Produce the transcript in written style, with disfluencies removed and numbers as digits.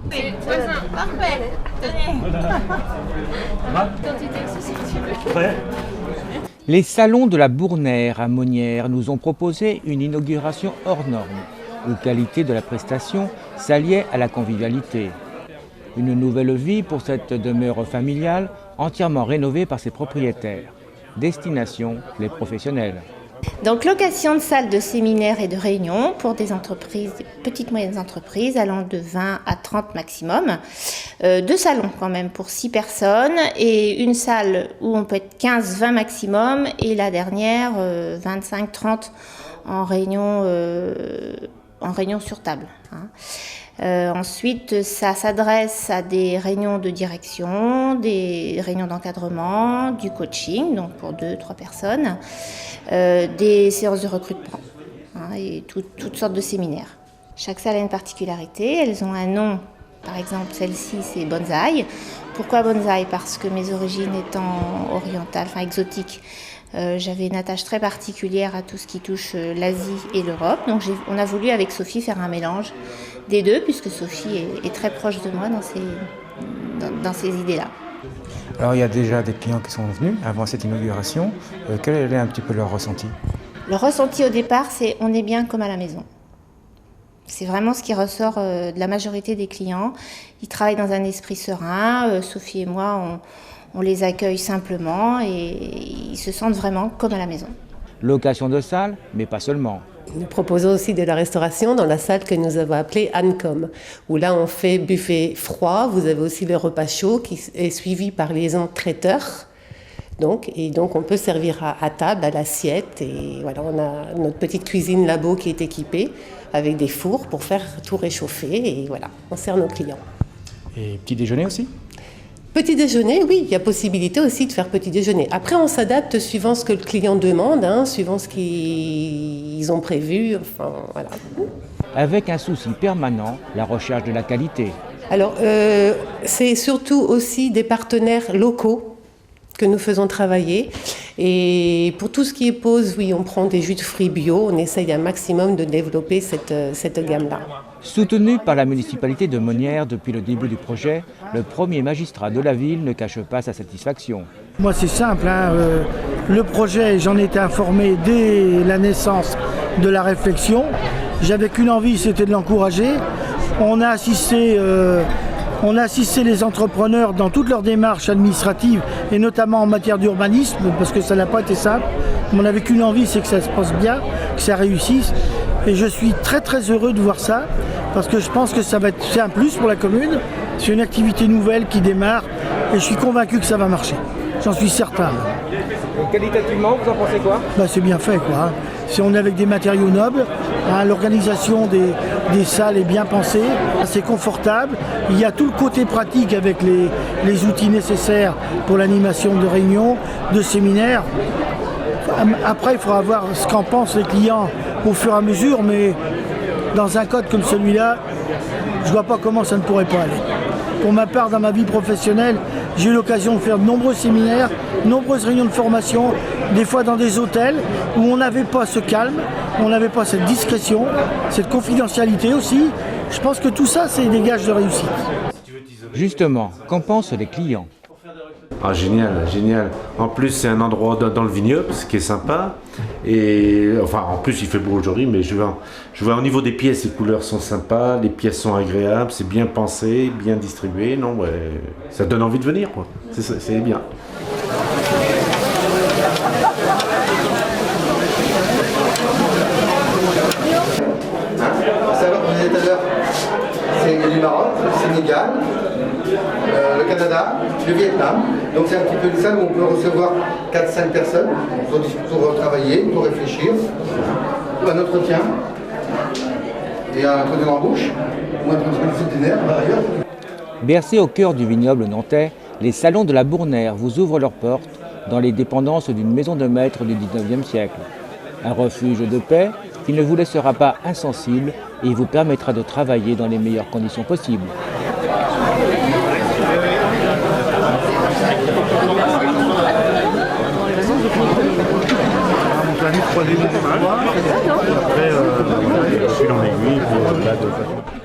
Parfait. Tenez. Quantité aussi si tu veux. Les salons de la Bournère à Monnières nous ont proposé une inauguration hors norme, où qualité de la prestation s'alliait à la convivialité. Une nouvelle vie pour cette demeure familiale entièrement rénovée par ses propriétaires. Destination, les professionnels. Donc location de salles de séminaires et de réunions pour des entreprises, des petites moyennes entreprises allant de 20 à 30 maximum. 2 salons quand même pour 6 personnes et une salle où on peut être 15-20 maximum et la dernière 25-30 en réunion sur table. Ensuite, ça s'adresse à des réunions de direction, des réunions d'encadrement, du coaching, donc pour 2-3 personnes, des séances de recrutement et toutes sortes de séminaires. Chaque salle a une particularité, elles ont un nom. Par exemple, celle-ci, c'est Bonsaï. Pourquoi Bonsaï ? Parce que mes origines étant orientales, enfin exotiques, j'avais une attache très particulière à tout ce qui touche l'Asie et l'Europe. Donc on a voulu avec Sophie faire un mélange des deux, puisque Sophie est très proche de moi dans ces idées-là. Alors il y a déjà des clients qui sont venus avant cette inauguration. Quel est un petit peu leur ressenti ? Le ressenti au départ, c'est on est bien comme à la maison. C'est vraiment ce qui ressort de la majorité des clients. Ils travaillent dans un esprit serein. Sophie et moi, on les accueille simplement et ils se sentent vraiment comme à la maison. Location de salle, mais pas seulement. Nous proposons aussi de la restauration dans la salle que nous avons appelée Ancom, où là on fait buffet froid. Vous avez aussi le repas chaud qui est suivi par liaison traiteur. Donc on peut servir à table, à l'assiette. Et voilà, on a notre petite cuisine labo qui est équipée avec des fours pour faire tout réchauffer. Et voilà, on sert nos clients. Et petit déjeuner aussi ? Petit déjeuner, oui, il y a possibilité aussi de faire petit déjeuner. Après, on s'adapte suivant ce que le client demande, suivant ce qu'ils ont prévu. Enfin, voilà. Avec un souci permanent, la recherche de la qualité. Alors, c'est surtout aussi des partenaires locaux que nous faisons travailler. Et pour tout ce qui est pause, oui, on prend des jus de fruits bio. On essaye un maximum de développer cette gamme-là. Soutenu par la municipalité de Monnières depuis le début du projet, le premier magistrat de la ville ne cache pas sa satisfaction. Moi c'est simple, le projet, j'en étais informé dès la naissance de la réflexion. J'avais qu'une envie, c'était de l'encourager. On a assisté les entrepreneurs dans toutes leurs démarches administratives et notamment en matière d'urbanisme parce que ça n'a pas été simple. On n'avait qu'une envie, c'est que ça se passe bien, que ça réussisse. Et je suis très très heureux de voir ça parce que je pense que c'est un plus pour la commune. C'est une activité nouvelle qui démarre et je suis convaincu que ça va marcher. J'en suis certain. Et qualitativement, vous en pensez quoi ? C'est bien fait quoi. Si on est avec des matériaux nobles, l'organisation des salles est bien pensée, c'est confortable. Il y a tout le côté pratique avec les outils nécessaires pour l'animation de réunions, de séminaires. Après, il faudra voir ce qu'en pensent les clients au fur et à mesure, mais dans un code comme celui-là, je ne vois pas comment ça ne pourrait pas aller. Pour ma part, dans ma vie professionnelle, j'ai eu l'occasion de faire de nombreux séminaires, de nombreuses réunions de formation, des fois dans des hôtels où on n'avait pas ce calme, on n'avait pas cette discrétion, cette confidentialité aussi. Je pense que tout ça, c'est des gages de réussite. Justement, qu'en pensent les clients ? Ah, génial, génial. En plus, c'est un endroit dans le vignoble, ce qui est sympa. Et enfin, en plus, il fait beau aujourd'hui, mais je vois au niveau des pièces, les couleurs sont sympas, les pièces sont agréables, c'est bien pensé, bien distribué. Non, ouais, ça donne envie de venir, quoi. C'est bien. Savoir qu'on disait tout à l'heure, c'est du Maroc, le Sénégal, le Canada, le Vietnam. Donc c'est un petit peu une salle où on peut recevoir 4-5 personnes pour travailler, pour réfléchir, un entretien et un entretien en bouche, ou un entretien disciplinaire par ailleurs. Bercés au cœur du vignoble nantais, les salons de la Bournère vous ouvrent leurs portes dans les dépendances d'une maison de maître du XIXe siècle. Un refuge de paix qui ne vous laissera pas insensible et vous permettra de travailler dans les meilleures conditions possibles. Après, je suis dans l'aiguille pour